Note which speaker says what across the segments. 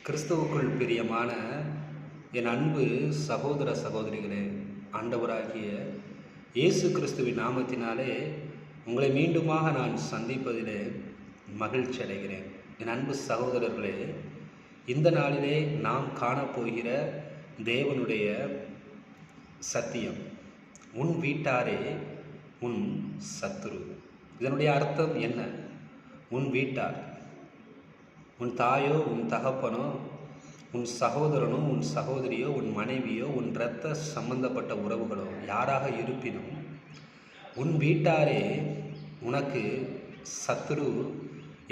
Speaker 1: கிறிஸ்துவுக்குள் பிரியமான என் அன்பு சகோதர சகோதரிகளே, ஆண்டவராகிய இயேசு கிறிஸ்துவின் நாமத்தினாலே உங்களை மீண்டுமாக நான் சந்திப்பதிலே மகிழ்ச்சி அடைகிறேன். என் அன்பு சகோதரர்களே, இந்த நாளிலே நாம் காணப்போகிற தேவனுடைய சத்தியம், உன் வீட்டாரே உன் சத்துரு. இதனுடைய அர்த்தம் என்ன? உன் வீட்டார், உன் தாயோ, உன் தகப்பனோ, உன் சகோதரனோ, உன் சகோதரியோ, உன் மனைவியோ, உன் இரத்த சம்பந்தப்பட்ட உறவுகளோ யாராக இருப்பினும் உன் வீட்டாரே உனக்கு சத்துரு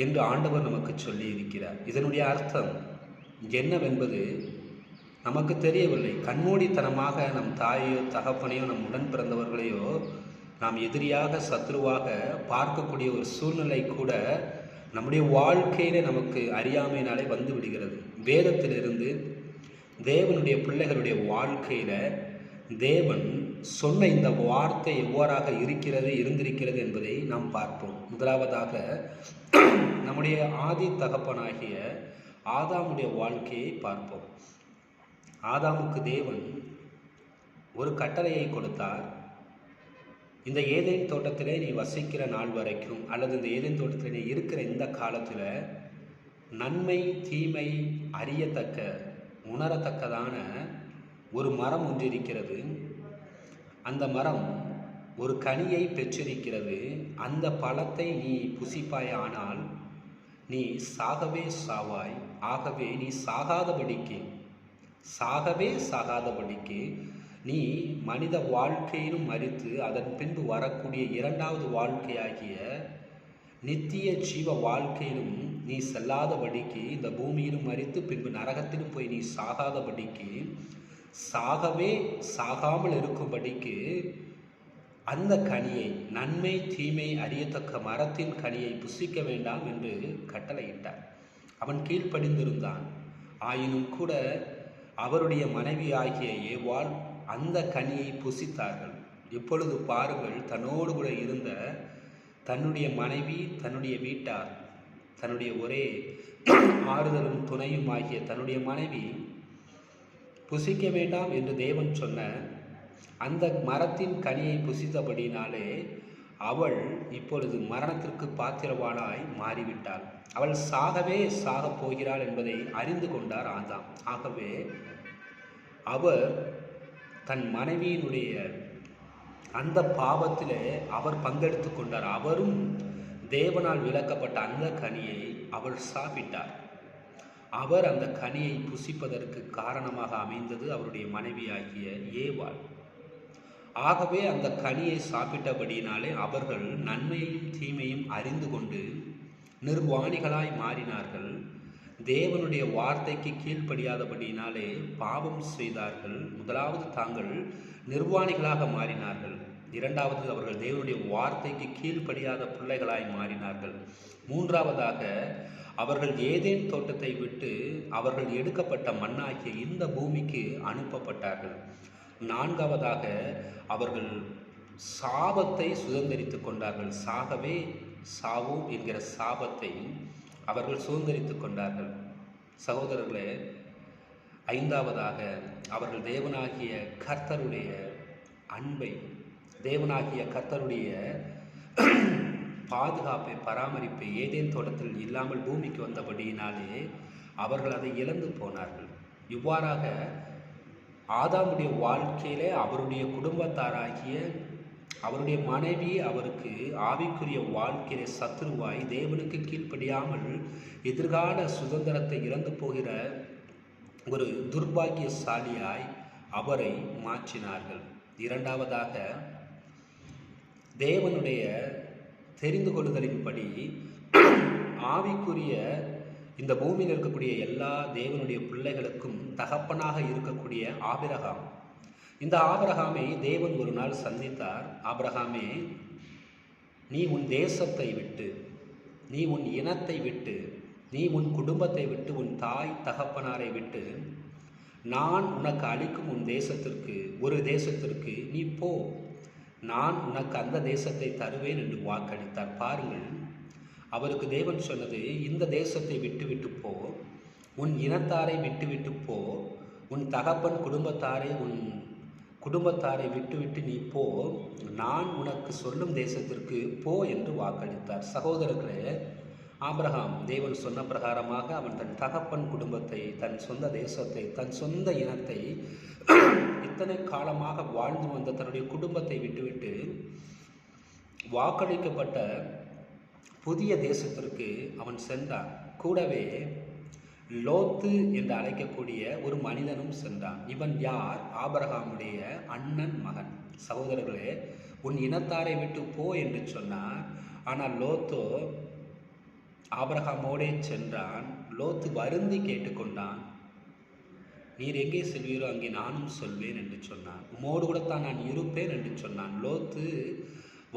Speaker 1: என்று ஆண்டவர் நமக்கு சொல்லி இருக்கிறார். இதனுடைய அர்த்தம் என்னவென்பது நமக்கு தெரியவில்லை. கண்மூடித்தனமாக நம் தாயோ, தகப்பனையோ, நம் உடன் பிறந்தவர்களையோ நாம் எதிரியாக, சத்துருவாக பார்க்கக்கூடிய ஒரு சூழ்நிலை கூட நம்முடைய வாழ்க்கையிலே நமக்கு அறியாமையினாலே வந்து விடுகிறது. வேதத்திலிருந்து தேவனுடைய பிள்ளைகளுடைய வாழ்க்கையில் தேவன் சொன்ன இந்த வார்த்தை எவ்வாறாக இருந்திருக்கிறது என்பதை நாம் பார்ப்போம். முதலாவதாக நம்முடைய ஆதி தகப்பனாகிய ஆதாமுடைய வாழ்க்கையை பார்ப்போம். ஆதாமுக்கு தேவன் ஒரு கட்டளையை கொடுத்தார். இந்த ஏதேன் தோட்டத்திலே நீ வசிக்கிற நாள் வரைக்கும், அல்லது இந்த ஏதேன் தோட்டத்தில் நீ இருக்கிற இந்த காலத்தில் நன்மை தீமை அறியத்தக்க, உணரத்தக்கதான ஒரு மரம் ஒன்று இருக்கிறது. அந்த மரம் ஒரு கனியை பெற்றிருக்கிறது. அந்த பழத்தை நீ புசிப்பாயானால் நீ சாகவே சாவாய். ஆகவே நீ சாகாதபடிக்கு நீ மனித வாழ்க்கையிலும் மரித்து அதன் பின்பு வரக்கூடிய இரண்டாவது வாழ்க்கையாகிய நித்திய ஜீவ வாழ்க்கையிலும் நீ செல்லாதபடிக்கு, இந்த பூமியிலும் மரித்து பின்பு நரகத்திலும் போய் நீ சாகாதபடிக்கு, சாகாமல் இருக்கும்படிக்கு அந்த கனியை, நன்மை தீமை அறியத்தக்க மரத்தின் கனியை புசிக்க வேண்டாம் என்று கட்டளையிட்டார். அவன் கீழ்ப்படிந்திருந்தான். ஆயினும் கூட அவருடைய மனைவி ஆகிய ஏவாள் அந்த கனியை புசித்தார்கள். இப்பொழுது பாருங்கள், தன்னோடு கூட இருந்த தன்னுடைய மனைவி, தன்னுடைய வீட்டார், தன்னுடைய ஒரே ஆறுதலும் துணையும் ஆகிய தன்னுடைய மனைவி புசிக்க வேண்டாம் என்று தேவன் சொன்ன அந்த மரத்தின் கனியை புசித்தபடினாலே அவள் இப்பொழுது மரணத்திற்கு பாத்திரவானாய் மாறிவிட்டாள். அவள் சாகப் போகிறாள் என்பதை அறிந்து கொண்டார் ஆதாம். ஆகவே அவர் தன் மனைவியினுடைய அந்த பாவத்திலே அவர் பங்கெடுத்து கொண்டார். அவரும் தேவனால் விலக்கப்பட்ட அந்த கனியை அவள் சாப்பிட்டார். அவர் அந்த கனியை புசிப்பதற்கு காரணமாக அமைந்தது அவருடைய மனைவியாகிய ஏவாள். ஆகவே அந்த கனியை சாப்பிட்டபடியினாலே அவர்கள் நன்மையும் தீமையும் அறிந்து கொண்டு நிர்வாணிகளாய் மாறினார்கள். தேவனுடைய வார்த்தைக்கு கீழ்ப்படியாதபடியினாலே பாவம் செய்தார்கள். முதலாவது தாங்கள் நிர்வாணிகளாக மாறினார்கள். இரண்டாவது அவர்கள் தேவனுடைய வார்த்தைக்கு கீழ்ப்படியாத பிள்ளைகளாய் மாறினார்கள். மூன்றாவதாக அவர்கள் ஏதேன் தோட்டத்தை விட்டு அவர்கள் எடுக்கப்பட்ட மண்ணாகிய இந்த பூமிக்கு அனுப்பப்பட்டார்கள். நான்காவதாக அவர்கள் சாபத்தை சுதந்திரித்து கொண்டார்கள். சாகவே சாவோம் என்கிற சாபத்தை அவர்கள் சுதந்திரித்து கொண்டார்கள். சகோதரர்களே, ஐந்தாவதாக அவர்கள் தேவனாகிய கர்த்தருடைய அன்பை, தேவனாகிய கர்த்தருடைய பாதுகாப்பை, பராமரிப்பை ஏதேன் தோட்டத்தில் இல்லாமல் பூமிக்கு வந்தபடியினாலே அவர்கள் அதை இழந்து போனார்கள். இவ்வாறாக ஆதாமுடைய வாழ்க்கையிலே அவருடைய குடும்பத்தாராகிய அவருடைய மனைவி அவருக்கு ஆவிக்குரிய வாழ்க்கையிலே சத்துருவாய், தேவனுக்கு கீழ்ப்படியாமல் எதிர்கால சுதந்திரத்தை இழந்து போகிற ஒரு துர்பாக்கியசாலியாய் அவரை மாற்றினார்கள். இரண்டாவதாக தேவனுடைய தெரிந்து கொள்ளுதலின்படி ஆவிக்குரிய இந்த பூமியில் இருக்கக்கூடிய எல்லா தேவனுடைய பிள்ளைகளுக்கும் தகப்பனாக இருக்கக்கூடிய ஆபிரகாம், இந்த ஆபிரகாமை தேவன் ஒரு நாள் சந்தித்தார். ஆபிரகாமே, நீ உன் தேசத்தை விட்டு, நீ உன் இனத்தை விட்டு, நீ உன் குடும்பத்தை விட்டு, உன் தாய் தகப்பனாரை விட்டு நான் உனக்கு அளிக்கும் உன் தேசத்திற்கு, ஒரு தேசத்திற்கு நீ போ, நான் உனக்கு அந்த தேசத்தை தருவேன் என்று வாக்களித்தார். பாருங்கள், அவருக்கு தேவன் சொன்னது, இந்த தேசத்தை விட்டு போ, உன் இனத்தாரை விட்டுவிட்டு போ, உன் தகப்பன் குடும்பத்தாரை விட்டுவிட்டு நீ போ, நான் உனக்கு சொல்லும் தேசத்திற்கு போ என்று வாக்களித்தார். சகோதரர்களே, ஆபிரகாம் தேவன் சொன்ன பிரகாரமாக அவன் தன் தகப்பன் குடும்பத்தை, தன் சொந்த தேசத்தை, தன் சொந்த இனத்தை, இத்தனை காலமாக வாழ்ந்து வந்த தன்னுடைய குடும்பத்தை விட்டுவிட்டு வாக்களிக்கப்பட்ட புதிய தேசத்திற்கு அவன் சென்றான். கூடவே லோத்து என்று அழைக்கக்கூடிய ஒரு மனிதனும் சென்றான். இவன் யார்? ஆபிரகாமுடைய அண்ணன் மகன். சகோதரர்களே, உன் இனத்தாரை விட்டு போ என்று சொன்னார். ஆனால் லோத்தோ ஆபிரகாமோடே சென்றான். லோத்து வருந்தி கேட்டுக்கொண்டான். நீர் எங்கே செல்வீரோ அங்கே நானும் சொல்வேன் என்று சொன்னான். உம்மோடு கூடத்தான் நான் இருப்பேன் என்று சொன்னான். லோத்து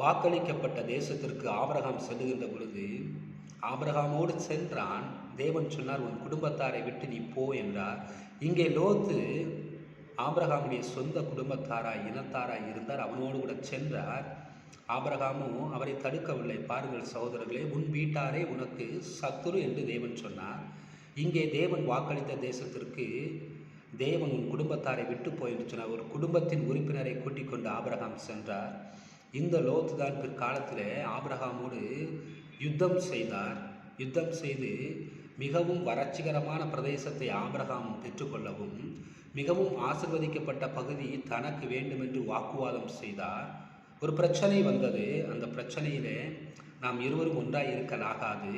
Speaker 1: வாக்களிக்கப்பட்ட தேசத்திற்கு ஆபிரகாம் செல்லுகின்ற பொழுது ஆபிரகாமோடு சென்றான். தேவன் சொன்னார், உன் குடும்பத்தாரை விட்டு நீ போ என்றார். இங்கே லோத்து ஆபிரகாமுடைய சொந்த குடும்பத்தாராய் இனத்தாராய் இருந்தார். அவனோடு கூட சென்றார். ஆபிரகாமும் அவரை தடுக்கவில்லை. பாருங்கள் சகோதரர்களே, உன் வீட்டாரே உனக்கு சத்துரு என்று தேவன் சொன்னார். இங்கே தேவன் வாக்களித்த தேசத்திற்கு தேவன் உன் குடும்பத்தாரை விட்டு போய் என்று சொன்னார். ஒரு குடும்பத்தின் உறுப்பினரை கூட்டிக் கொண்டு ஆபிரகாம் சென்றார். இந்த லோத்து தான் பிற்காலத்தில் ஆபிரகாமோடு யுத்தம் செய்தார். யுத்தம் செய்து மிகவும் வறட்சிகரமான பிரதேசத்தை ஆபிரகாம் பெற்றுக்கொள்ளவும், மிகவும் ஆசீர்வதிக்கப்பட்ட பகுதி தனக்கு வேண்டுமென்று வாக்குவாதம் செய்தார். ஒரு பிரச்சனை வந்தது. அந்த பிரச்சனையிலே நாம் இருவரும் ஒன்றாய் இருக்கலாகாது,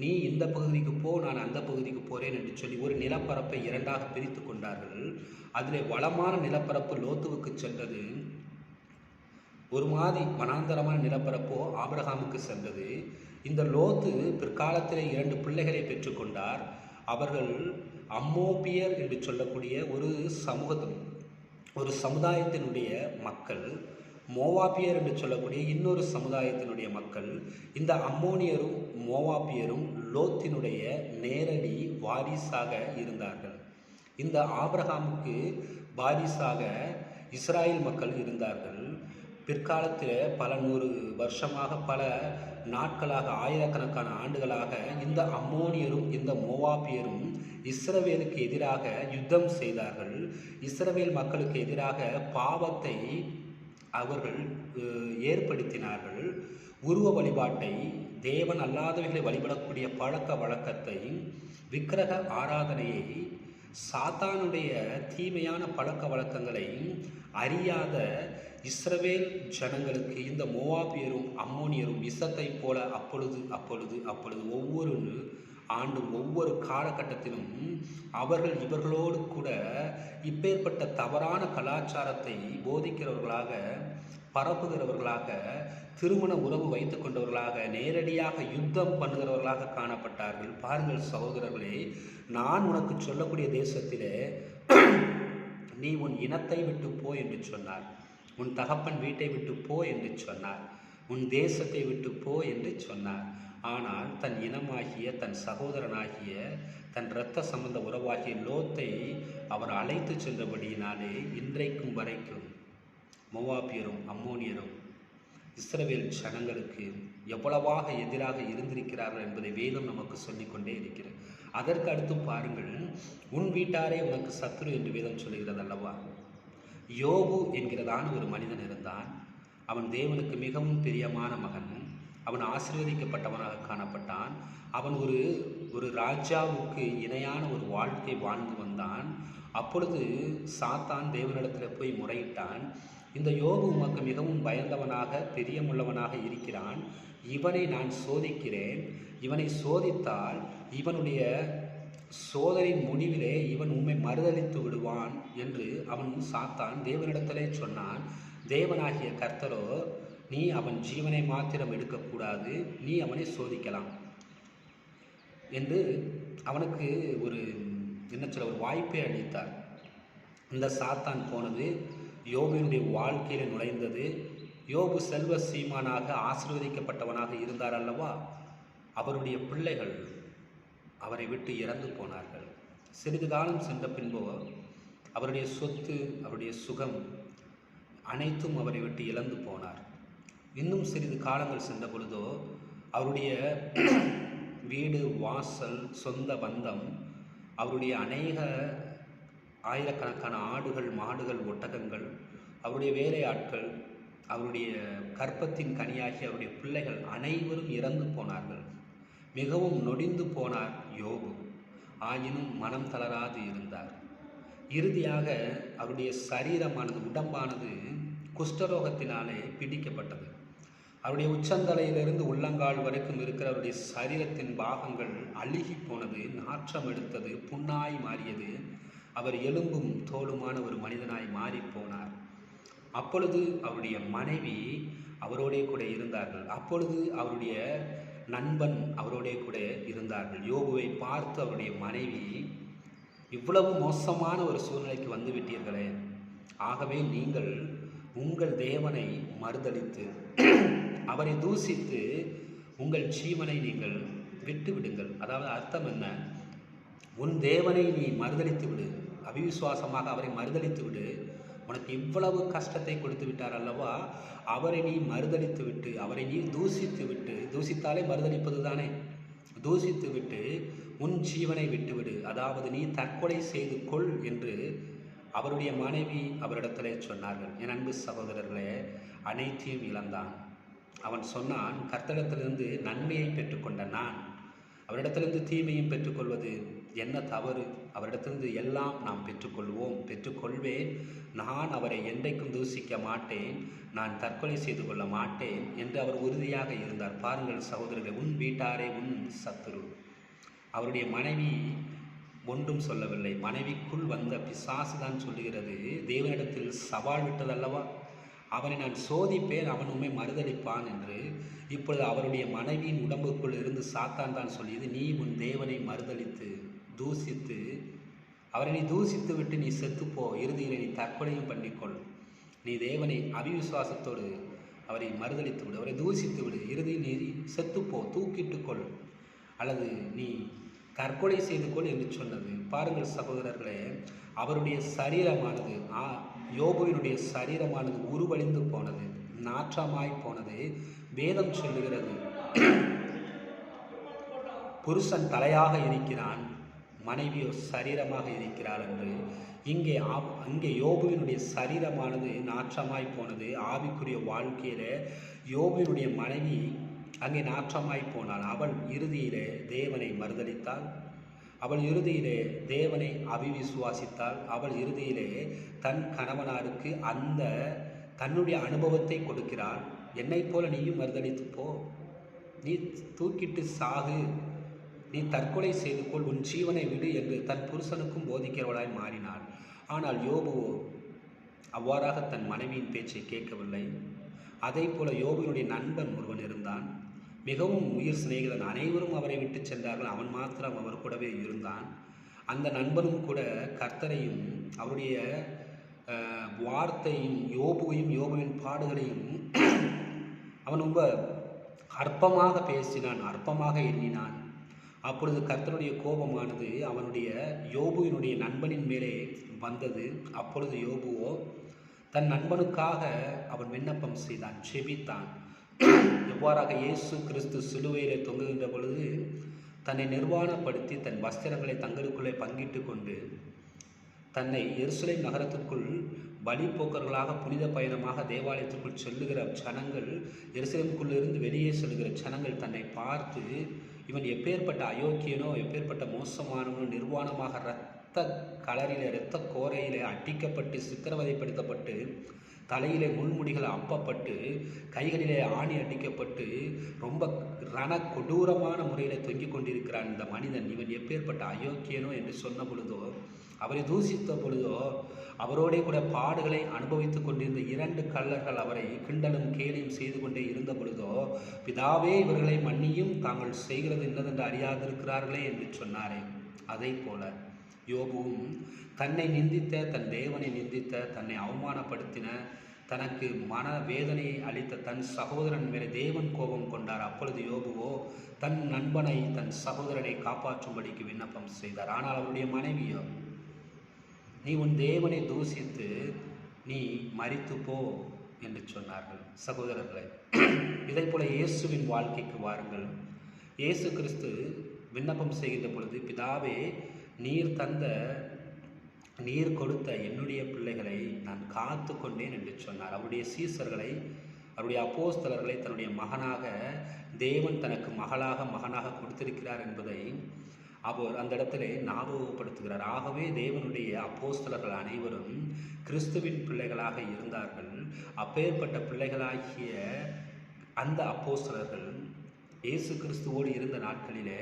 Speaker 1: நீ இந்த பகுதிக்கு போ, நான் அந்த பகுதிக்கு போகிறேன் என்று சொல்லி ஒரு நிலப்பரப்பை இரண்டாக பிரித்து கொண்டார்கள். அதிலே வளமான நிலப்பரப்பு லோத்துவுக்கு சென்றது. ஒரு மாதிரி வனாந்தரமான நிலப்பரப்போ ஆபிரகாமுக்கு சென்றது. இந்த லோத்து பிற்காலத்தில் 2 பிள்ளைகளை பெற்றுக்கொண்டார். அவர்கள் அம்மோபியர் என்று சொல்லக்கூடிய ஒரு சமுதாயத்தினுடைய மக்கள், மோவாபியர் என்று சொல்லக்கூடிய இன்னொரு சமுதாயத்தினுடைய மக்கள். இந்த அம்மோனியரும் மோவாபியரும் லோத்தினுடைய நேரடி வாரிசாக இருந்தார்கள். இந்த ஆபிரகாமுக்கு வாரிசாக இஸ்ராயேல் மக்கள் இருந்தார்கள். பிற்காலத்தில் பல 100 வருஷமாக, பல நாட்களாக, ஆயிரக்கணக்கான ஆண்டுகளாக இந்த அம்மோனியரும் இந்த மோவாபியரும் இஸ்ரவேலுக்கு எதிராக யுத்தம் செய்தார்கள். இஸ்ரவேல் மக்களுக்கு எதிராக பாவத்தை அவர்கள் ஏற்படுத்தினார்கள். உருவ வழிபாட்டை, தேவன் அல்லாதவைகளை வழிபடக்கூடிய பழக்க வழக்கத்தை, விக்கிரக ஆராதனையை, சாத்தானுடைய தீமையான பழக்க வழக்கங்களை அறியாத இஸ்ரவேல் ஜனங்களுக்கு இந்த மோவாபியரும் அம்மோனியரும் விஷத்தை போல அப்பொழுது ஒவ்வொரு ஆண்டும் ஒவ்வொரு காலகட்டத்திலும் அவர்கள் இவர்களோடு கூட இப்பேற்பட்ட தவறான கலாச்சாரத்தை போதிக்கிறவர்களாக, பரப்புகிறவர்களாக, திருமண உறவு வைத்து கொண்டவர்களாக, நேரடியாக யுத்தம் பண்ணுகிறவர்களாக காணப்பட்டார்கள். பாருங்கள் சகோதரர்களே, நான் உனக்கு சொல்லக்கூடிய தேசத்திலே நீ உன் இனத்தை விட்டு போ என்று சொன்னார். உன் தகப்பன் வீட்டை விட்டு போ என்று சொன்னார். உன் தேசத்தை விட்டு போ என்று சொன்னார். ஆனால் தன் இனமாகிய, தன் சகோதரனாகிய, தன் இரத்த சம்பந்த உறவாகிய லோத்தை அவர் அழைத்து சென்றபடியினாலே இன்றைக்கும் வரைக்கும் மோவாபியரும் அம்மோனியரும் இஸ்ரவேல் ஜனங்களுக்கு எவ்வளவாக எதிராக இருந்திருக்கிறார்கள் என்பதை வேதம் நமக்கு சொல்லிக்கொண்டே இருக்கிறது. அதற்கு அடுத்து பாருங்கள், உன் வீட்டாரே உனக்கு சத்துரு என்று வேதம் சொல்லுகிறது அல்லவா? யோபு என்கிறதான ஒரு மனிதன் இருந்தான். அவன் தேவனுக்கு மிகவும் பிரியமான மகன். அவன் ஆசீர்வதிக்கப்பட்டவனாக காணப்பட்டான். அவன் ஒரு ராஜாவுக்கு இணையான ஒரு வாழ்க்கை வாழ்ந்து வந்தான். அப்பொழுது சாத்தான் தேவனிடத்தில் போய் முறையிட்டான். இந்த யோபு உமக்கு மிகவும் பயந்தவனாக, பிரியமுள்ளவனாக இருக்கிறான். இவனை நான் சோதிக்கிறேன். இவனை சோதித்தால் இவனுடைய சோதரின் முடிவிலே இவன் உம்மை மறுதலித்து விடுவான் என்று அவன் சாத்தான் தேவனிடத்திலே சொன்னான். தேவனாகிய கர்த்தரோ, நீ அவன் ஜீவனை மாத்திரம் எடுக்கக்கூடாது, நீ அவனை சோதிக்கலாம் என்று அவனுக்கு ஒரு வாய்ப்பை அளித்தார். இந்த சாத்தான் போனது, யோபுவினுடைய வாழ்க்கையில் நுழைந்தது. யோபு செல்வ சீமானாக ஆசீர்வதிக்கப்பட்டவனாக இருந்தார் அல்லவா? அவருடைய பிள்ளைகள் அவரை விட்டு இறந்து போனார்கள். சிறிது காலம் சென்ற பின்போ அவருடைய சொத்து, அவருடைய சுகம் அனைத்தும் அவரை விட்டு இழந்து போனார். இன்னும் சிறிது காலங்கள் சென்ற பொழுதோ அவருடைய வீடு, வாசல், சொந்த பந்தம் அவருடைய அநேக ஆயிரக்கணக்கான ஆடுகள், மாடுகள், ஒட்டகங்கள், அவருடைய வேலையாட்கள், அவருடைய கற்பத்தின் கனியாகிய அவருடைய பிள்ளைகள் அனைவரும் இறந்து போனார்கள். மிகவும் நொடிந்து போனார் யோபு. ஆயினும் மனம் தளராது இருந்தார். இறுதியாக அவருடைய சரீரமானது, உடம்பானது குஷ்டரோகத்தினாலே பிடிக்கப்பட்டது. அவருடைய உச்சந்தலையிலிருந்து உள்ளங்கால் வரைக்கும் இருக்கிற அவருடைய சரீரத்தின் பாகங்கள் அழுகி போனது, நாற்றம் எடுத்தது, புண்ணாய் மாறியது. அவர் எலும்பும் தோலுமான ஒரு மனிதனாய் மாறி போனார். அப்பொழுது அவருடைய மனைவி அவரோடே கூட இருந்தார்கள். அப்பொழுது அவருடைய நண்பன் அவரோடே கூட இருந்தார்கள். யோபுவை பார்த்து அவருடைய மனைவி, இவ்வளவு மோசமான ஒரு சூழ்நிலைக்கு வந்து விட்டீர்களே, ஆகவே நீங்கள் உங்கள் தேவனை மறுதலித்து அவரை தூசித்து உங்கள் ஜீவனை நீங்கள் விட்டு விடுங்கள். அதாவது அர்த்தம் என்ன? உன் தேவனை நீ மறுதலித்து விடு, அவிசுவாசமாக அவரை மறுதலித்து விடு. உனக்கு இவ்வளவு கஷ்டத்தை கொடுத்து விட்டார் அல்லவா, அவரை நீ மறுதலித்து விட்டு, அவரை நீ தூசித்து விட்டு, தூசித்தாலே மறுதலிப்பது தானே, தூசித்து விட்டு உன் ஜீவனை விட்டுவிடு, அதாவது நீ தற்கொலை செய்து கொள் என்று அவருடைய மனைவி அவரிடத்திலே சொன்னார்கள். என் அன்பு சகோதரர்களே, அனைத்தையும் இழந்தான். அவன் சொன்னான், கர்த்தரிடத்திலிருந்து நன்மையை பெற்றுக்கொண்ட நான் அவரிடத்திலிருந்து தீமையும் பெற்றுக்கொள்வது என்ன தவறு? அவரிடத்திலிருந்து எல்லாம் நாம் பெற்றுக்கொள்வேன். நான் அவரை என்றைக்கும் தூசிக்க மாட்டேன், நான் தற்கொலை செய்து கொள்ள மாட்டேன் என்று அவர் உறுதியாக இருந்தார். பாருங்கள் சகோதரர்களே, உன் வீட்டாரே உன் சத்துரு. அவருடைய மனைவி ஒன்றும் சொல்லவில்லை. மனைவிக்குள் வந்த பிசாசு தான் சொல்லுகிறது, தேவனிடத்தில் சவால் விட்டதல்லவா, அவனை நான் சோதிப்பேன், அவன் உண்மை மறுதளிப்பான் என்று. இப்பொழுது அவருடைய மனைவியின் உடம்புக்குள் இருந்து சாத்தான் தான் சொல்லியது, நீ உன் தேவனை மறுதளித்து தூசித்து அவரை நீ தூசித்து விட்டு நீ செத்துப்போ, இறுதியில் நீ தற்கொலையும் பண்ணிக்கொள். நீ தேவனை அவிசுவாசத்தோடு அவரை மறுதளித்து விடு, அவரை தூசித்து விடு, இறுதியில் நீ செத்துப்போ, தூக்கிட்டுக்கொள், அல்லது நீ தற்கொலை செய்து கொள் என்று சொன்னது. பாருங்கள் சகோதரர்களே, அவருடைய சரீரமானது, யோபுவினுடைய சரீரமானது உருவழிந்து போனது, நாற்றமாய் போனது. வேதம் சொல்லுகிறது, புருஷன் தலையாக இருக்கிறான், மனைவியோ சரீரமாக இருக்கிறாள் என்று. இங்கே யோபுவினுடைய சரீரமானது நாற்றமாய் போனது. ஆவிக்குரிய வாழ்க்கையில யோபுவினுடைய மனைவி அங்கே நாற்றமாய் போனாள். அவள் இறுதியிலே தேவனை மறுதலித்தாள். அவள் இறுதியிலே தேவனை அவிசுவாசித்தாள். அவள் இறுதியிலே தன் கணவனாருக்கு அந்த தன்னுடைய அனுபவத்தை கொடுக்கிறாள். என்னை போல நீயும் மறுதலித்து போ, நீ தூக்கிட்டு சாகு, நீ தற்கொலை செய்து கொள், உன் ஜீவனை விடு என்று தன் புருஷனுக்கும் போதிக்கிறவளாய் மாறினாள். ஆனால் யோபுவோ அவ்வாறாக தன் மனைவியின் பேச்சை கேட்கவில்லை. அதே போல யோபுவினுடைய நண்பன் ஒருவன் இருந்தான், மிகவும் உயிர் சிநேகிதன். அனைவரும் அவரை விட்டு சென்றார்கள், அவன் மாத்திரம் அவர் கூடவே இருந்தான். அந்த நண்பனும் கூட கர்த்தரையும் அவருடைய வார்த்தையும் யோபுவின் பாடுகளையும் அவன் ரொம்ப அற்பமாக பேசினான், அற்பமாக எண்ணினான். அப்பொழுது கர்த்தருடைய கோபமானது அவனுடைய யோபுவினுடைய நண்பனின் மேலே வந்தது. அப்பொழுது யோபுவோ தன் நண்பனுக்காக அவன் விண்ணப்பம் செய்தான், செபித்தான். எவ்வாறாக இயேசு கிறிஸ்து சிலுவையிலே தொங்குகின்ற பொழுது தன்னை நிர்வாணப்படுத்தி தன் வஸ்திரங்களை தங்களுக்குள்ளே பங்கிட்டு கொண்டு தன்னை எருசலேம் நகரத்திற்குள் வழிபோக்கர்களாக புனித பயணமாக தேவாலயத்திற்குள் செல்லுகிற ஜனங்கள், எருசலேமுக்குள்ளிருந்து வெளியே செல்லுகிற ஜனங்கள் தன்னை பார்த்து, இவன் எப்பேற்பட்ட அயோக்கியனோ, எப்பேற்பட்ட மோசமானவனோ, நிர்வாணமாக இரத்த கலரிலே இரத்த கோரையிலே அடிக்கப்பட்டு சித்திரவதைப்படுத்தப்பட்டு தலையிலே முள்முடிகள் அப்பப்பட்டு கைகளிலே ஆணி அடிக்கப்பட்டு ரொம்ப கொடூரமான முறையில் தொங்கிக் கொண்டிருக்கிறான் இந்த மனிதன், இவன் எப்பேற்பட்ட அயோக்கியனோ என்று சொன்ன பொழுதோ, அவரை தூசித்த பொழுதோ, அவரோடே கூட பாடுகளை அனுபவித்து கொண்டிருந்த 2 கள்ளர்கள் அவரை கிண்டலும் கேலியும் செய்து கொண்டே இருந்த பொழுதோ, பிதாவே இவர்களை மன்னியும், தாங்கள் செய்கிறது என்னதென்று அறியாதிருக்கிறார்களே என்று சொன்னாரே. அதை போல யோபுவும் தன்னை நிந்தித்த, தன் தேவனை நிந்தித்த, தன்னை அவமானப்படுத்தின, தனக்கு மன வேதனையை அளித்த தன் சகோதரன் மேலே தேவன் கோபம் கொண்டார். அப்பொழுது யோபுவோ தன் நண்பனை, தன் சகோதரனை காப்பாற்றும்படிக்கு விண்ணப்பம் செய்தார். ஆனால் அவருடைய மனைவியோ, நீ உன் தேவனை தூசித்து நீ மரித்து போ என்று சொன்னார்கள். சகோதரர்களே, இதை போல இயேசுவின் வாழ்க்கைக்கு வாருங்கள். இயேசு கிறிஸ்து விண்ணப்பம் செய்கின்ற பொழுது, பிதாவே நீர் கொடுத்த என்னுடைய பிள்ளைகளை நான் காத்து கொண்டேன் என்று சொன்னார். அவருடைய சீசர்களை, அவருடைய அப்போஸ்தலர்களை தன்னுடைய மகனாக தேவன் தனக்கு மகனாக கொடுத்திருக்கிறார் என்பதை அவர் அந்த இடத்திலே ஞாபகப்படுத்துகிறார். ஆகவே தேவனுடைய அப்போஸ்தலர்கள் அனைவரும் கிறிஸ்துவின் பிள்ளைகளாக இருந்தார்கள். அப்பேற்பட்ட பிள்ளைகளாகிய அந்த அப்போஸ்தலர்கள் இயேசு கிறிஸ்துவோடு இருந்த நாட்களிலே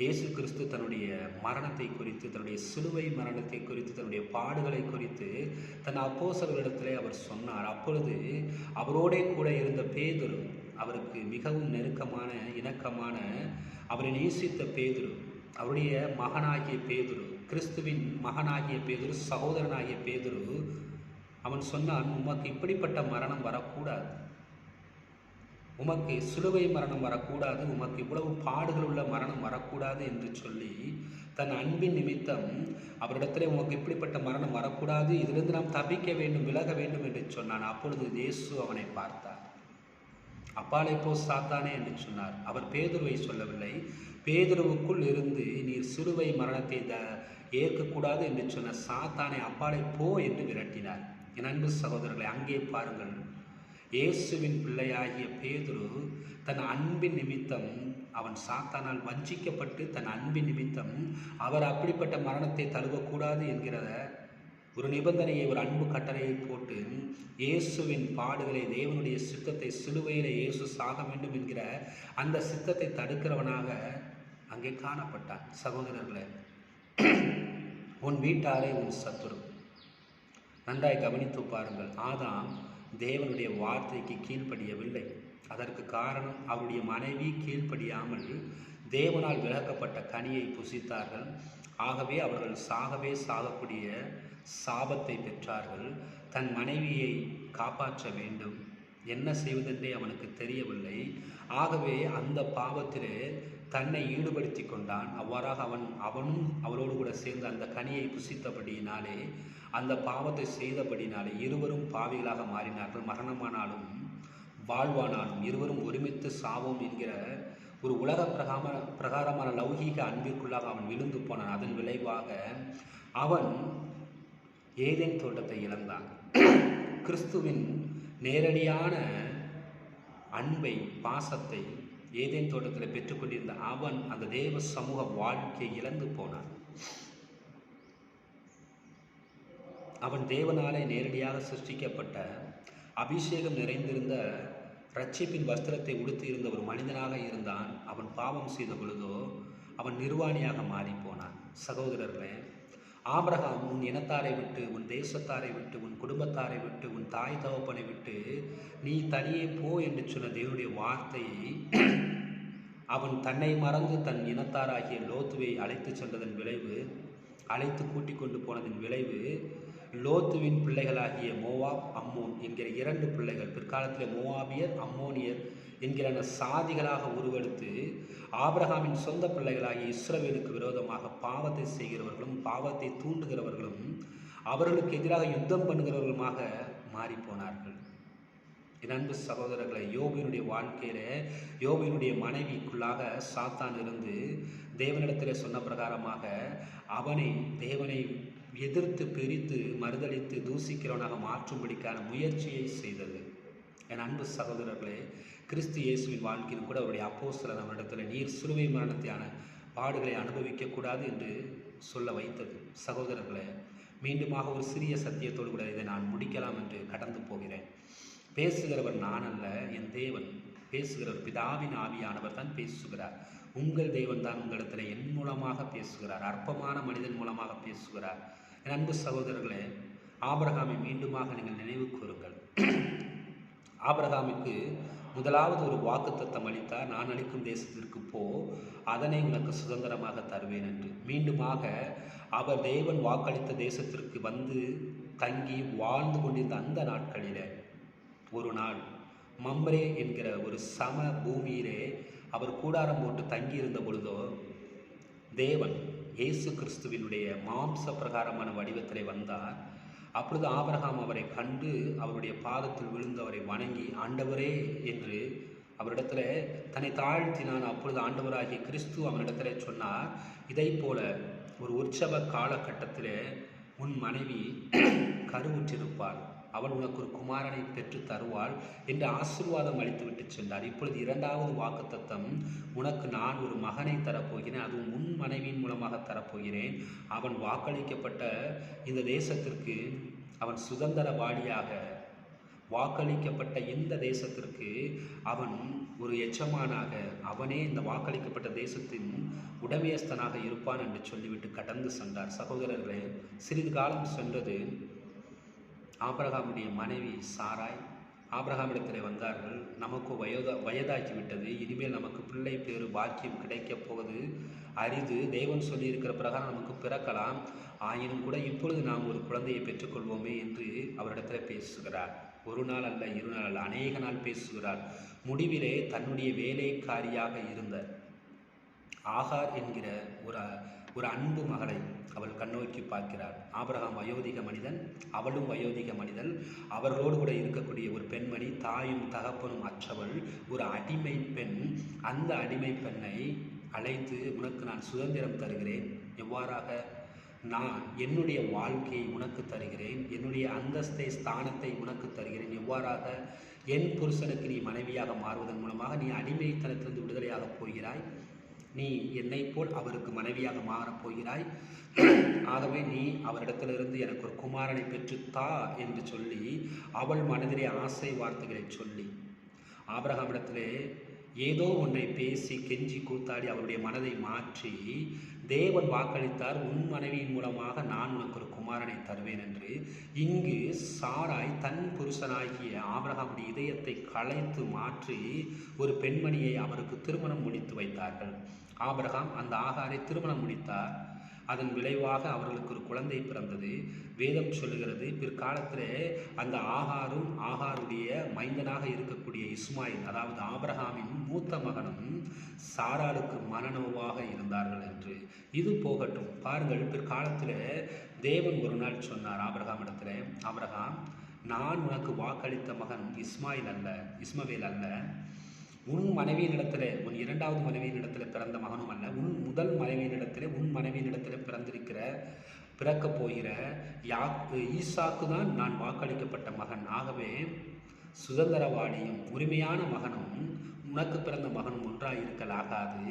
Speaker 1: இயேசு கிறிஸ்து தன்னுடைய மரணத்தை குறித்து, தன்னுடைய சிலுவை மரணத்தை குறித்து, தன்னுடைய பாடுகளை குறித்து தன் அப்போஸ்தலர்களிடத்திலே அவர் சொன்னார். அப்பொழுது அவரோடே கூட இருந்த பேதுரு, அவருக்கு மிகவும் நெருக்கமான இணக்கமான, அவரை நேசித்த பேதுரு, அவருடைய மகனாகிய பேதுரு, கிறிஸ்துவின் மகனாகிய பேதுரு, சகோதரனாகிய பேதுரு, அவன் சொன்னான், உமக்கு இப்படிப்பட்ட மரணம் வரக்கூடாது, உமக்கு சிலுவை மரணம் வரக்கூடாது, உமக்கு இவ்வளவு பாடுகள் உள்ள மரணம் வரக்கூடாது என்று சொல்லி தன் அன்பின் நிமித்தம் அவரிடத்திலே உமக்கு இப்படிப்பட்ட மரணம் வரக்கூடாது, இதிலிருந்து நாம் தப்பிக்க வேண்டும், விலக வேண்டும் என்று சொன்னான். அப்பொழுது இயேசு அவனை பார்த்தார். அப்பாலை போ சாத்தானே என்று சொன்னார். அவர் பேதுருவை சொல்லவில்லை. பேதுருவுக்குள் இருந்து நீர் சிலுவை மரணத்தை ஏற்கக்கூடாது என்று சொன்ன சாத்தானை அப்பாலை போ என்று விரட்டினார். என் அன்பு சகோதரர்களை, அங்கே பாருங்கள், இயேசுவின் பிள்ளையாகிய பேதுரு தன் அன்பின் நிமித்தம் அவன் சாத்தானால் வஞ்சிக்கப்பட்டு தன் அன்பின் நிமித்தம் அவர் அப்படிப்பட்ட மரணத்தை தழுவக்கூடாது என்கிற ஒரு நிபந்தனையை, ஒரு அன்பு கட்டளையை போட்டு இயேசுவின் பாடுகளை, தேவனுடைய சித்தத்தை, சிலுவையில் இயேசு சாக வேண்டும் என்கிற அந்த சித்தத்தை தடுக்கிறவனாக அங்கே காணப்பட்டான். சகோதரர்களே, உன் வீட்டாரே உன் சத்துரு. நன்றாய் கவனித்து பாருங்கள். ஆதாம் தேவனுடைய வார்த்தைக்கு கீழ்ப்படியவில்லை. அதற்கு காரணம் அவருடைய மனைவி கீழ்ப்படியாமல் தேவனால் விலக்கப்பட்ட கனியை புசித்தார்கள். ஆகவே அவர்கள் சாகக்கூடிய சாபத்தை பெற்றார்கள். தன் மனைவியை காப்பாற்ற வேண்டும், என்ன செய்வதென்றே அவனுக்கு தெரியவில்லை. ஆகவே அந்த பாவத்திலே தன்னை ஈடுபடுத்தி கொண்டான். அவ்வாறாக அவனும் அவளோடு கூட சேர்ந்து அந்த கனியை புசித்தபடியினாலே, அந்த பாவத்தை செய்தபடினாலே இருவரும் பாவிகளாக மாறினார்கள். மரணமானாலும் வாழ்வானாலும் இருவரும் ஒருமித்து சாவோம் என்கிற ஒரு உலக பிரகாரமான லௌகீக அன்பிற்குள்ளாக அவன் விழுந்து போனான். அதன் விளைவாக அவன் ஏதேன் தோட்டத்தை இழந்தான். கிறிஸ்துவின் நேரடியான அன்பை, பாசத்தை ஏதேன் தோட்டத்தில் பெற்றுக்கொண்டிருந்த அவன் அந்த தேவ சமூக வாழ்க்கையை இழந்து போனான். அவன் தேவனாலே நேரடியாக சிருஷ்டிக்கப்பட்ட, அபிஷேகம் நிறைந்திருந்த, இரட்சிப்பின் வஸ்திரத்தை உடுத்தி இருந்த ஒரு மனிதனாக இருந்தான். அவன் பாவம் செய்த பொழுதோ அவன் நிர்வாணியாக மாறி போனான். சகோதரர்களே, ஆபிரகாம் உன் இனத்தாரை விட்டு, உன் தேசத்தாரை விட்டு, உன் குடும்பத்தாரை விட்டு, உன் தாய் தகப்பனை விட்டு நீ தனியே போ என்று சொன்ன தேவனுடைய வார்த்தையை அவன் தன்னை மறந்து தன் இனத்தாராகிய லோத்துவை அழைத்து சென்றதன் விளைவு, அழைத்து கூட்டிக் கொண்டு போனதன் விளைவு, லோத்துவின் பிள்ளைகளாகிய மோவாப், அம்மோன் என்கிற இரண்டு பிள்ளைகள் பிற்காலத்தில் மோவாபியர், அம்மோனியர் என்கிற சாதிகளாக உருவெடுத்து ஆபிரகாமின் சொந்த பிள்ளைகளாகிய இஸ்ரவேலுக்கு விரோதமாக பாவத்தை செய்கிறவர்களும், பாவத்தை தூண்டுகிறவர்களும், அவர்களுக்கு எதிராக யுத்தம் பண்ணுகிறவர்களுமாக மாறிப்போனார்கள். என் அன்பு சகோதரர்களை, யோபினுடைய வாழ்க்கையில யோபினுடைய மனைவிக்குள்ளாக சாத்தான் இருந்து தேவனிடத்தில் சொன்ன பிரகாரமாக தேவனை எதிர்த்து பிரித்து மறுதளித்து தூசிக்கிறவனாக மாற்றும்படிக்கான முயற்சியை செய்தது. என் அன்பு சகோதரர்களே, கிறிஸ்து இயேசுவின் வாழ்க்கையில் கூட அவருடைய அப்போஸ்தலர் அவரிடத்தில் நீர் சிலுவை மரணத்தையான பாடுகளை அனுபவிக்கக்கூடாது என்று சொல்ல வைத்தது. சகோதரர்களே, மீண்டுமாக ஒரு சிறிய சத்தியத்தோடு கூட இதை நான் முடிக்கலாம் என்று கடந்து போகிறேன். பேசுகிறவர் நான் அல்ல, என் தேவன். பேசுகிறவர் பிதாவின் ஆவியானவர் தான் பேசுகிறார். உங்கள் தேவன் தான் உங்களிடத்தில் என் மூலமாக பேசுகிறார், அற்பமான மனிதன் மூலமாக பேசுகிறார். என் அன்பு சகோதரர்களே, ஆபிரகாமை மீண்டுமாக நீங்கள் நினைவு கூறுங்கள். ஆபிரகாமுக்கு முதலாவது ஒரு வாக்குத்தத்தம் அளித்தார், நான் அளிக்கும் தேசத்திற்கு போ, அதனை உனக்கு சுதந்திரமாக தருவேன் என்று. மீண்டுமாக அவர் தேவன் வாக்களித்த தேசத்திற்கு வந்து தங்கி வாழ்ந்து கொண்டிருந்த அந்த நாட்களிலே ஒரு நாள் மம்ரே என்கிற ஒரு சம பூமியிலே அவர் கூடாரம் போட்டு தங்கியிருந்த பொழுதோ தேவன் இயேசு கிறிஸ்துவினுடைய மாம்ச பிரகாரமான வடிவத்திலே வந்தார். அப்பொழுது ஆபிரகாம் அவரை கண்டு அவருடைய பாதத்தில் விழுந்து அவரை வணங்கி ஆண்டவரே என்று அவரிடத்தில் தன்னை தாழ்த்தினான். அப்பொழுது ஆண்டவராகிய கிறிஸ்து அவனிடத்தில் சொன்னார், இதை போல ஒரு உற்சவ காலகட்டத்தில் உன் மனைவி கருவுற்றிருப்பாள், அவள் உனக்கு ஒரு குமாரனை பெற்று தருவாள் என்று ஆசீர்வாதம் அளித்துவிட்டு சென்றார். இப்பொழுது இரண்டாவது வாக்குத்தத்தம், உனக்கு நான் ஒரு மகனை தரப்போகிறேன், அதுவும் உன் மனைவியின் மூலமாக தரப்போகிறேன். அவன் வாக்களிக்கப்பட்ட இந்த தேசத்திற்கு அவன் சுதந்திரவாளியாக, வாக்களிக்கப்பட்ட இந்த தேசத்திற்கு அவன் ஒரு எஜமானாக, அவனே இந்த வாக்களிக்கப்பட்ட தேசத்தின் உடமையஸ்தனாக இருப்பான் என்று சொல்லிவிட்டு கடந்து சென்றார். சகோதரர்களே, சிறிது காலம் சென்றது. ஆபிரகாமுடைய மனைவி சாராய் ஆபிரகாமிடத்தில் வந்தார்கள். நமக்கு வயதாகிவிட்டது, இனிமேல் நமக்கு பிள்ளை பேறு பாக்கியம் கிடைக்கப் போவது அரிது, தேவன் சொல்லியிருக்கிற பிரகாரம் நமக்கு பிறக்கலாம், ஆயினும் கூட இப்பொழுது நாம் ஒரு குழந்தையை பெற்றுக்கொள்வோமே என்று அவரிடத்தில் பேசுகிறார். ஒரு நாள் அல்ல, இரு நாள் அல்ல, அநேக நாள் பேசுகிறார். முடிவிலே தன்னுடைய வேலைக்காரியாக இருந்த ஆகார் என்கிற ஒரு அன்பு மகளை அவள் கண்ணோக்கி பார்க்கிறாள். ஆபிரகாம் வயோதிக மனிதன், அவளும் வயோதிக மனிதன். அவர்களோடு கூட இருக்கக்கூடிய ஒரு பெண்மணி, தாயும் தகப்பனும் அற்றவள், ஒரு அடிமை பெண். அந்த அடிமை பெண்ணை அழைத்து, உனக்கு நான் சுதந்திரம் தருகிறேன், எவ்வாறாக நான் என்னுடைய வாழ்க்கையை உனக்கு தருகிறேன், என்னுடைய அந்தஸ்தை ஸ்தானத்தை உனக்கு தருகிறேன், எவ்வாறாக என் புருஷனுக்கு நீ மனைவியாக மாறுவதன் மூலமாக நீ அடிமைத்தனத்திலிருந்து விடுதலையாக போகிறாய், நீ என்னை போல் அவருக்கு மனைவியாக மாறப்போகிறாய், ஆகவே நீ அவரிடத்திலிருந்து எனக்கு ஒரு குமாரனை பெற்றுத்தா என்று சொல்லி அவள் மனதிலே ஆசை வார்த்தைகளை சொல்லி ஆபிரகாமிடத்திலே ஏதோ ஒன்றை பேசி கெஞ்சி கூத்தாடி அவருடைய மனதை மாற்றி, தேவன் வாக்களித்தார், உன் மனைவியின் மூலமாக நான் உனக்கு ஒரு குமாரனை தருவேன் என்று. இங்கு சாராய் தன் புருஷனாகிய ஆபிரகாமுடைய இதயத்தை களைத்து மாற்றி ஒரு பெண்மணியை அவருக்கு திருமணம் முடித்து வைத்தார்கள். ஆபிரகாம் அந்த ஆகாரை திருமணம் முடித்தார். அதன் விளைவாக அவர்களுக்கு ஒரு குழந்தை பிறந்தது. வேதம் சொல்லுகிறது, பிற்காலத்தில் அந்த ஆகாரும் ஆகாருடைய மைந்தனாக இருக்கக்கூடிய இஸ்மாயில், அதாவது ஆபிரகாமின் மூத்த மகனும் சாராளுக்கு மனநோவாக இருந்தார்கள் என்று. இது போகட்டும், பாருங்கள், பிற்காலத்தில் தேவன் ஒரு நாள் சொன்னார் ஆபிரகாமிடத்தில், ஆபிரகாம், நான் உனக்கு வாக்களித்த மகன் இஸ்மவேல் அல்ல, உன் மனைவியினிடத்தில், உன் இரண்டாவது மனைவியினிடத்தில் பிறந்த மகனும் அல்ல, உன் முதல் மனைவியினிடத்தில், உன் மனைவியினிடத்தில் பிறக்கப் போகிற ஈசாக்கு தான் நான் வாக்களிக்கப்பட்ட மகன். ஆகவே சுதந்திரவாளியும் உரிமையான மகனும் உனக்கு பிறந்த மகனும் ஒன்றாயிருக்கலாகாது,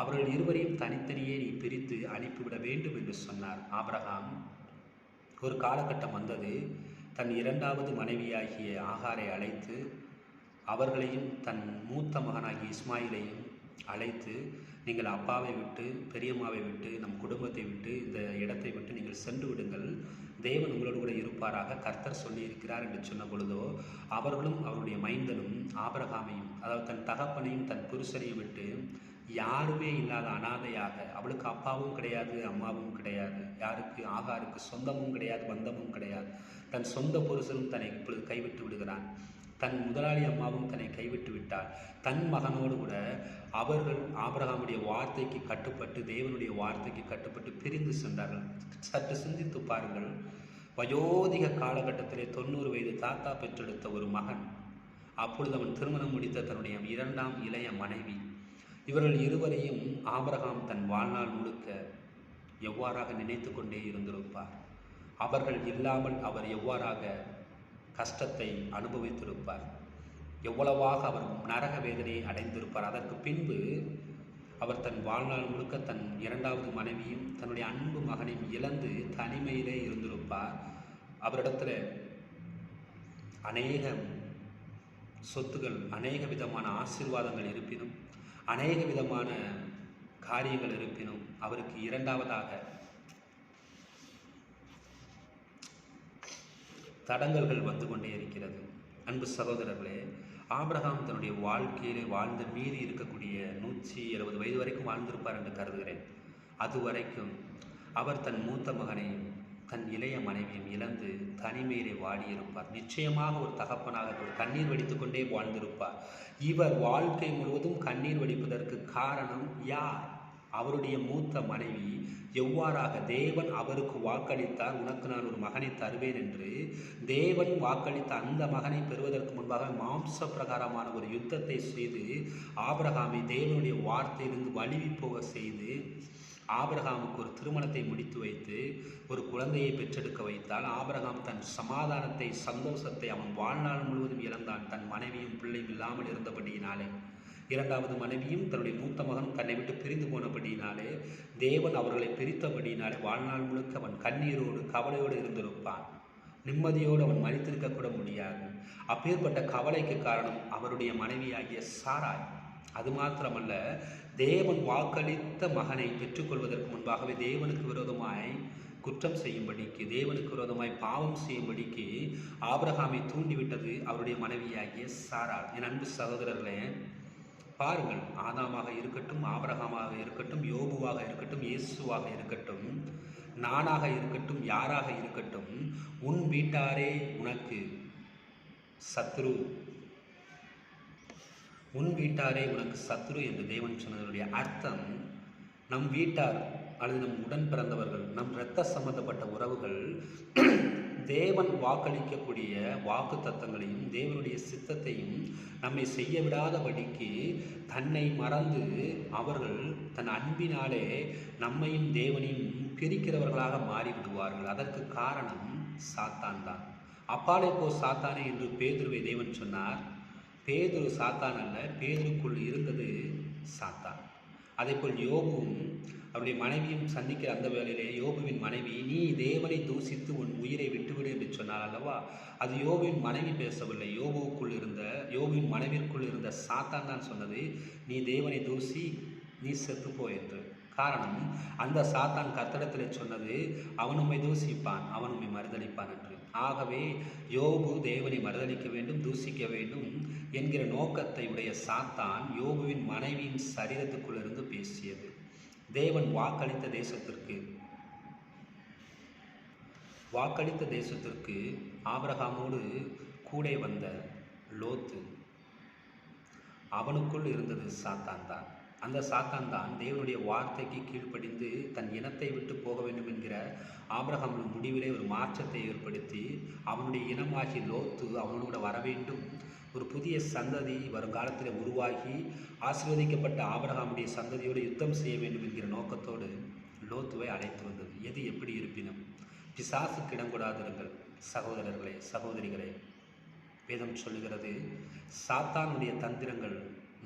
Speaker 1: அவர்கள் இருவரையும் தனித்தனியே நீ பிரித்து அனுப்பிவிட வேண்டும் என்று சொன்னார். ஆபிரகாம் ஒரு காலகட்டம் வந்தது, தன் இரண்டாவது மனைவியாகிய ஆகாரை அழைத்து அவர்களையும் தன் மூத்த மகனாகிய இஸ்மாயிலையும் அழைத்து, நீங்கள் அப்பாவை விட்டு பெரியம்மாவை விட்டு நம் குடும்பத்தை விட்டு இந்த இடத்தை விட்டு நீங்கள் சென்று விடுங்கள், தேவன் உங்களோடு கூட இருப்பாராக கர்த்தர் சொல்லியிருக்கிறார் என்று சொன்ன பொழுதோ, அவர்களும் அவருடைய மைந்தனும் ஆபிரகாமையும், அதாவது தன் தகப்பனையும் தன் புருஷனையும் விட்டு யாருமே இல்லாத அனாதையாக, அவளுக்கு அப்பாவும் கிடையாது அம்மாவும் கிடையாது, யாருக்கு ஆகாருக்கு சொந்தமும் கிடையாது பந்தமும் கிடையாது, தன் சொந்த புருஷனும் தன்னை இப்பொழுது கைவிட்டு விடுகிறான், தன் முதலாளி அம்மாவும் தன்னை கைவிட்டு விட்டார், தன் மகனோடு கூட அவர்கள் ஆபிரகாமுடைய வார்த்தைக்கு கட்டுப்பட்டு, தேவனுடைய வார்த்தைக்கு கட்டுப்பட்டு பிரிந்து சென்றார்கள். சற்று சிந்தித்து பாருங்கள், வயோதிக காலகட்டத்திலே 90 வயது தாத்தா பெற்றெடுத்த ஒரு மகன், அப்பொழுது அவன் திருமணம் முடித்த தன்னுடைய இரண்டாம் இளைய மனைவி, இவர்கள் இருவரையும் ஆபிரகாம் தன் வாழ்நாள் முழுக்க எவ்வாறாக நினைத்து கொண்டே இருந்திருப்பார், அவர்கள் இல்லாமல் அவர் எவ்வாறாக கஷ்டத்தை அனுபவித்திருப்பார், எவ்வளவாக அவர் நரக வேதனையை அடைந்திருப்பார். அதற்கு பின்பு அவர் தன் வாழ்நாள் முழுக்க தன் இரண்டாவது மனைவியும் தன்னுடைய அன்பு மகனையும் இழந்து தனிமையிலே இருந்திருப்பார். அவரிடத்தில் அநேக சொத்துகள், அநேக விதமான ஆசீர்வாதங்கள் இருப்பினும், அநேக விதமான காரியங்கள் இருப்பினும், அவருக்கு இரண்டாவதாக தடங்கல்கள் வந்து கொண்டே இருக்கிறது. அன்பு சகோதரர்களே, ஆபிரகாம் தன்னுடைய வாழ்க்கையிலே வாழ்ந்த மீறி இருக்கக்கூடிய 170 வயது வரைக்கும் வாழ்ந்திருப்பார் என்று கருதுகிறேன். அது வரைக்கும் அவர் தன் மூத்த மகனையும் தன் இளைய மனைவியும் இழந்து தனிமையிலே வாடியிருப்பார். நிச்சயமாக ஒரு தகப்பனாக ஒரு கண்ணீர் வடித்து கொண்டே வாழ்ந்திருப்பார். இவர் வாழ்க்கை முழுவதும் கண்ணீர் வடிப்பதற்கு காரணம் யார்? அவருடைய மூத்த மனைவி எவ்வாறாக தேவன் அவருக்கு வாக்களித்தார், உனக்கு நான் ஒரு மகனை தருவேன் என்று. தேவன் வாக்களித்த அந்த மகனை பெறுவதற்கு முன்பாக மாம்ச பிரகாரமான ஒரு யுத்தத்தை செய்து ஆபிரகாமை தேவனுடைய வார்த்தையிலிருந்து வழுவி போக செய்து ஆபிரகாமுக்கு ஒரு திருமணத்தை முடித்து வைத்து ஒரு குழந்தையை பெற்றெடுக்க வைத்தால் ஆபிரகாம் தன் சமாதானத்தை, சந்தோஷத்தை அவன் வாழ்நாள் முழுவதும் இழந்தான். தன் மனைவியும் பிள்ளையும் இல்லாமல் இருந்தபடியினாலே, இரண்டாவது மனைவியும் தன்னுடைய மூத்த மகன் தன்னை விட்டு பிரிந்து போனபடியினாலே, தேவன் அவர்களை பிரித்தபடியினாலே வாழ்நாள் முழுக்க அவன் கண்ணீரோடு கவலையோடு இருந்திருப்பான். நிம்மதியோடு அவன் மறித்திருக்க கூட முடியாது. அப்பேற்பட்ட கவலைக்கு காரணம் அவருடைய மனைவியாகிய சாராய். அது மாத்திரமல்ல, தேவன் வாக்களித்த மகனை பெற்றுக்கொள்வதற்கு முன்பாகவே தேவனுக்கு விரோதமாய் குற்றம் செய்யும்படிக்கு, தேவனுக்கு விரோதமாய் பாவம் செய்யும்படிக்கு ஆபிரகாமை தூண்டிவிட்டது அவருடைய மனைவியாகிய சாராள். என் அன்பு சகோதரர்களே, பாருங்கள், ஆதாமாக இருக்கட்டும், ஆபிரகாமாக இருக்கட்டும், யோபுவாக இருக்கட்டும், இயேசுவாக இருக்கட்டும், நானாக இருக்கட்டும், யாராக இருக்கட்டும், உன் வீட்டாரே உனக்கு சத்ரு, உன் வீட்டாரே உனக்கு சத்ரு என்று தேவன் சொன்னதனுடைய அர்த்தம், நம் வீட்டார் அல்லது நம் உடன் பிறந்தவர்கள், நம் இரத்த சம்பந்தப்பட்ட உறவுகள் தேவன் வாக்களிக்கக்கூடிய வாக்கு தத்தங்களையும் தேவனுடைய சித்தத்தையும் நம்மை செய்ய விடாதபடிக்கு தன்னை மறந்து அவர்கள் தன் அன்பினாலே நம்மையும் தேவனையும் பிரிக்கிறவர்களாக மாறிவிடுவார்கள். அதற்கு காரணம் சாத்தான் தான். அப்பாலே போ சாத்தானே என்று பேதுருவை தேவன் சொன்னார். பேதுரு சாத்தான் அல்ல, பேதுருக்குள் இருந்தது சாத்தான். அதேபோல் யோபுவும் அவருடைய மனைவியும் சந்திக்கிற அந்த வேளையிலே யோபுவின் மனைவி, நீ தேவனை தூசித்து உன் உயிரை விட்டுவிடு என்று சொன்னார் அல்லவா? அது யோபுவின் மனைவி பேசவில்லை, யோபுவின் மனைவிற்குள் இருந்த சாத்தான் தான் சொன்னது, நீ தேவனை தூசி, நீ செத்துப்போ என்று. காரணம், அந்த சாத்தான் கர்த்தரிடத்தில் சொன்னது, அவன் உம்மை தூசிப்பான், அவன் உம்மை மறுதலிப்பான் என்று. ஆகவே யோபு தேவனை மறுதலிக்க வேண்டும், தூசிக்க வேண்டும் என்கிற நோக்கத்தை உடைய சாத்தான் யோபுவின் மனைவியின் சரீரத்துக்குள்ளிருந்து பேசியது. தேவன் வாக்களித்த தேசத்திற்கு ஆபிரகாமோடு கூட வந்த லோத்து, அவனுக்குள் இருந்தது சாத்தான் தான். அந்த சாத்தான் தான் தேவனுடைய வார்த்தைக்கு கீழ்ப்படிந்து தன் இனத்தை விட்டு போக வேண்டும் என்கிற ஆபிரகாமின் முடிவிலே ஒரு மாற்றத்தை ஏற்படுத்தி அவனுடைய இனமாகி லோத்து அவனோடு வர வேண்டும், ஒரு புதிய சந்ததி வருங்காலத்தில் உருவாகி ஆசீர்வதிக்கப்பட்ட ஆபிரகாமுடைய சந்ததியோடு யுத்தம் செய்ய வேண்டும் என்கிற நோக்கத்தோடு லோத்துவை அழைத்து வந்தது. எது எப்படி இருப்பினும் பிசாசுக்கு இடம் கொடாதிருங்கள் சகோதரர்களே, சகோதரிகளே. வேதம் சொல்லுகிறது, சாத்தானுடைய தந்திரங்கள்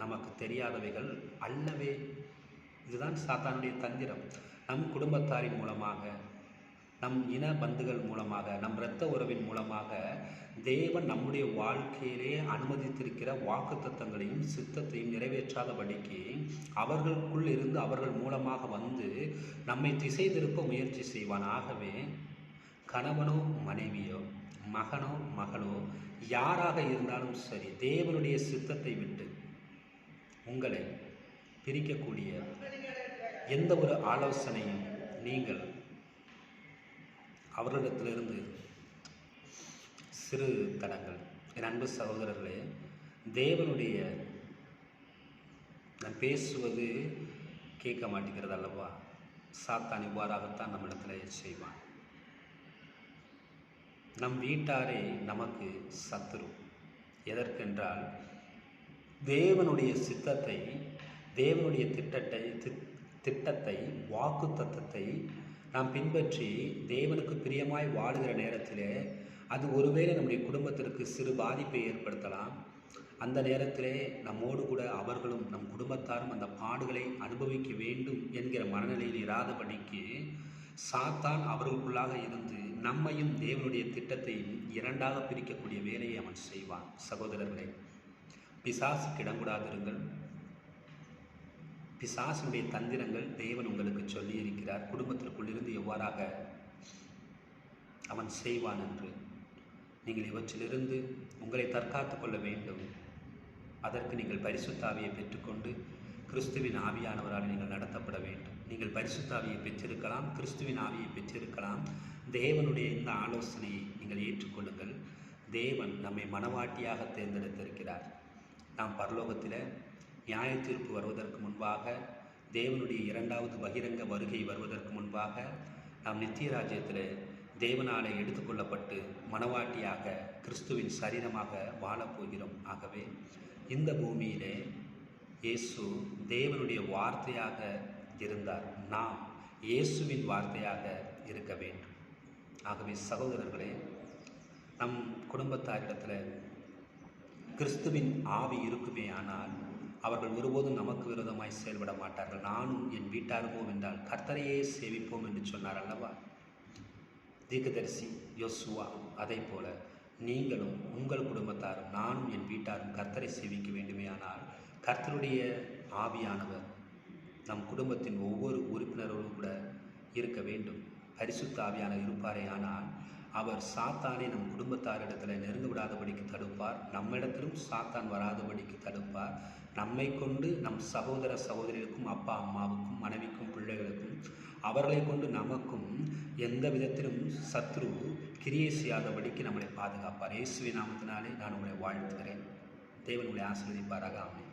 Speaker 1: நமக்கு தெரியாதவைகள் அல்லவே. இதுதான் சாத்தானுடைய தந்திரம். நம் குடும்பத்தாரின் மூலமாக, நம் இன பந்துகள் மூலமாக, நம் இரத்த உறவின் மூலமாக தேவன் நம்முடைய வாழ்க்கையிலே அனுமதித்திருக்கிற வாக்குத்தத்தங்களையும் சித்தத்தையும் நிறைவேற்றாதபடிக்கு அவர்களுக்குள் இருந்து அவர்கள் மூலமாக வந்து நம்மை திசை திருப்ப முயற்சி செய்வான். ஆகவே கணவனோ மனைவியோ, மகனோ மகளோ, யாராக இருந்தாலும் சரி, தேவனுடைய சித்தத்தை விட்டு உங்களை பிரிக்கக்கூடிய எந்த ஒரு ஆலோசனையும் நீங்கள் அவர்களிடத்திலிருந்து சிறு தடங்கள். என் அன்பு சகோதரர்களே, தேவனுடைய நான் பேசுவது கேட்க மாட்டேங்கிறது அல்லவா? சாத்தான் இவ்வாறாகத்தான் நம்மிடத்தில் செய்வான். நம் வீட்டாரே நமக்கு சத்துரு. எதற்கென்றால் தேவனுடைய சித்தத்தை, தேவனுடைய திட்டத்தை, வாக்கு தத்தத்தை நாம் பின்பற்றி தேவனுக்கு பிரியமாய் வாழுகிற நேரத்தில் அது ஒருவேளை நம்முடைய குடும்பத்திற்கு சிறு பாதிப்பை ஏற்படுத்தலாம். அந்த நேரத்திலே நம்மோடு கூட அவர்களும் நம் குடும்பத்தாரும் அந்த பாடுகளை அனுபவிக்க வேண்டும் என்கிற மனநிலையில் இராதபடிக்கு சாத்தான் அவர்களுக்குள்ளாக இருந்து நம்மையும் தேவனுடைய திட்டத்தையும் இரண்டாக பிரிக்கக்கூடிய வேலையை அவன் செய்வான். சகோதரர்களே, பிசாசுக்கு இடங்கூடாதிருங்கள். பிசாசுடைய தந்திரங்கள் தேவன் உங்களுக்கு சொல்லி இருக்கிறார். குடும்பத்திற்குள் இருந்து எவ்வாறாக அவன் செய்வான் என்று. நீங்கள் இவற்றிலிருந்து உங்களை தற்காத்து கொள்ள வேண்டும். அதற்கு நீங்கள் பரிசுத்த ஆவியை பெற்றுக்கொண்டு கிறிஸ்துவின் ஆவியானவரால் நீங்கள் நடத்தப்பட வேண்டும். நீங்கள் பரிசுத்த ஆவியை பெற்றிருக்கலாம், கிறிஸ்துவின் ஆவியை பெற்றிருக்கலாம். தேவனுடைய இந்த ஆலோசனையை நீங்கள் ஏற்றுக்கொள்ளுங்கள். தேவன் நம்மை மனவாட்டியாக தேர்ந்தெடுத்திருக்கிறார். நாம் பரலோகத்தில் நியாய தீர்ப்பு வருவதற்கு முன்பாக, தேவனுடைய இரண்டாவது பகிரங்க வருகை வருவதற்கு முன்பாக நாம் நித்திய ராஜ்யத்தில் தேவனாலே எடுத்துக்கொள்ளப்பட்டு மனவாட்டியாக கிறிஸ்துவின் சரீரமாக வாழப்போகிறோம். ஆகவே இந்த பூமியிலே இயேசு தேவனுடைய வார்த்தையாக இருந்தார். நாம் இயேசுவின் வார்த்தையாக இருக்க வேண்டும். ஆகவே சகோதரர்களே, நம் குடும்பத்தாரிடத்தில் கிறிஸ்துவின் ஆவி இருக்குமே ஆனால் அவர்கள் ஒருபோதும் நமக்கு விரோதமாய் செயல்பட மாட்டார்கள். நானும் என் வீட்டாருமோ என்றால் கர்த்தரையே சேவிப்போம் என்று சொன்னார் அல்லவா தீர்க்கதரிசி யோசுவா. அதே போல நீங்களும் உங்கள் குடும்பத்தாரும் நானும் என் வீட்டாரும் கர்த்தரை சேவிக்க வேண்டுமே ஆனால் கர்த்தருடைய ஆவியானவர் நம் குடும்பத்தின் ஒவ்வொரு உறுப்பினரோடும் கூட இருக்க வேண்டும். பரிசுத்த ஆவியானவர் இருப்பாரே ஆனால் அவர் சாத்தானை நம் குடும்பத்தாரிடத்தில் நெருங்க விடாதபடிக்கு தடுப்பார். நம்மிடத்திலும் சாத்தான் வராதபடிக்கு தடுப்பார். நம்மை கொண்டு நம் சகோதர சகோதரிகளுக்கும் அப்பா அம்மாவுக்கும் மனைவிக்கும் பிள்ளைகளுக்கும் அவர்களை கொண்டு நமக்கும் எந்த விதத்திலும் சத்ரு கிரியை செய்யாதபடிக்கு நம்மளை பாதுகாப்பார். இயேசுவின் நாமத்தினாலே நான் உங்களை வாழ்த்துகிறேன். தேவன் உங்களை ஆசீர்வதிப்பாராக. ஆமென்.